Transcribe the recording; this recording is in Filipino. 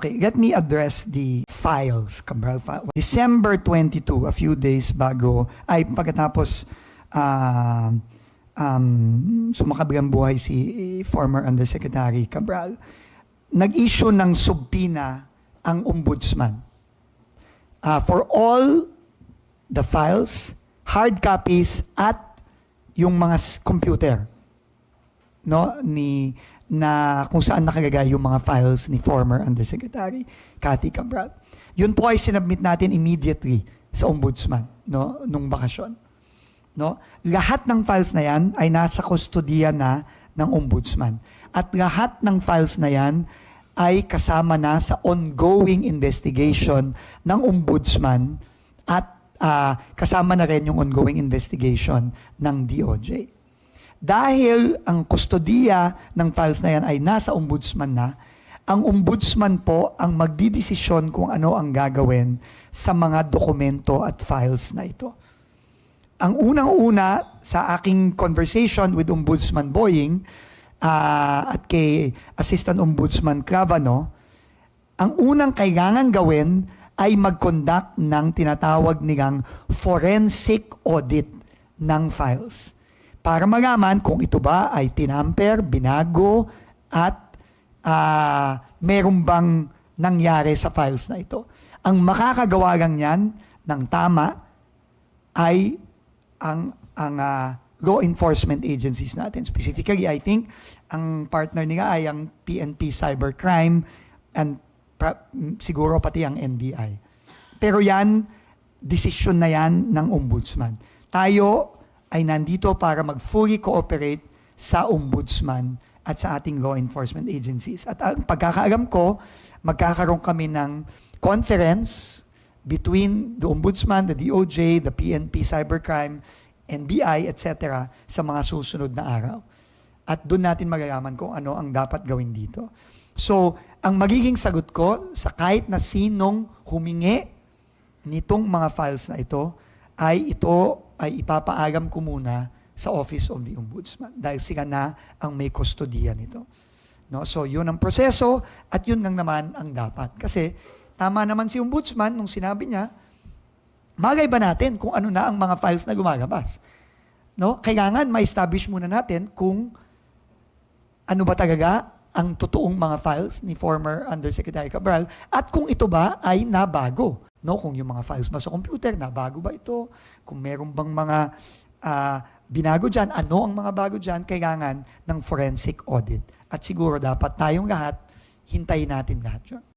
Okay, let me address the files, Cabral file. December 22, a few days bago, ay pagkatapos sumakabilang buhay si former Undersecretary Cabral, nag-issue ng subpoena ang ombudsman for all the files, hard copies, at yung mga computer, no, na kung saan nakalagay yung mga files ni former Undersecretary Cathy Cabral. Yun po ay sinubmit natin immediately sa ombudsman, no, nung bakasyon. No? Lahat ng files na yan ay nasa kustodiya na ng ombudsman. At lahat ng files na yan ay kasama na sa ongoing investigation ng ombudsman at kasama na rin yung ongoing investigation ng DOJ. Dahil ang kustodiya ng files na yan ay nasa ombudsman na, ang ombudsman po ang magdidesisyon kung ano ang gagawin sa mga dokumento at files na ito. Ang unang-una sa aking conversation with Ombudsman Boying at kay Assistant Ombudsman Cravano, ang unang kailangan gawin ay mag-conduct ng tinatawag nilang forensic audit ng files para malaman kung ito ba ay tinamper, binago, at meron bang nangyari sa files na ito. Ang makakagawa lang yan ng tama ay ang law enforcement agencies natin. Specifically, I think, ang partner nila ay ang PNP Cybercrime and siguro pati ang NBI. Pero yan, desisyon na yan ng ombudsman. Tayo ay nandito para mag-fully cooperate sa ombudsman at sa ating law enforcement agencies. At ang pagkakaalam ko, magkakaroon kami ng conference between the ombudsman, the DOJ, the PNP Cybercrime, NBI, etc. sa mga susunod na araw. At doon natin malalaman kung ano ang dapat gawin dito. So, ang magiging sagot ko sa kahit na sinong humingi nitong mga files na ito ay ipapaalam ko muna sa Office of the Ombudsman dahil sila na ang may kustodiya nito. No? So, yun ang proseso at yun lang naman ang dapat. Kasi tama naman si Ombudsman nung sinabi niya, malay ba natin kung ano na ang mga files na lumalabas? No? Kailangan ma-establish muna natin kung ano ba talaga ang totoong mga files ni former Undersecretary Cabral at kung ito ba ay nabago. No? Kung yung mga files ba sa computer, nabago ba ito? Kung meron bang mga binago dyan, ano ang mga bago dyan, kailangan ng forensic audit. At siguro dapat tayong lahat, hintayin natin lahat yun.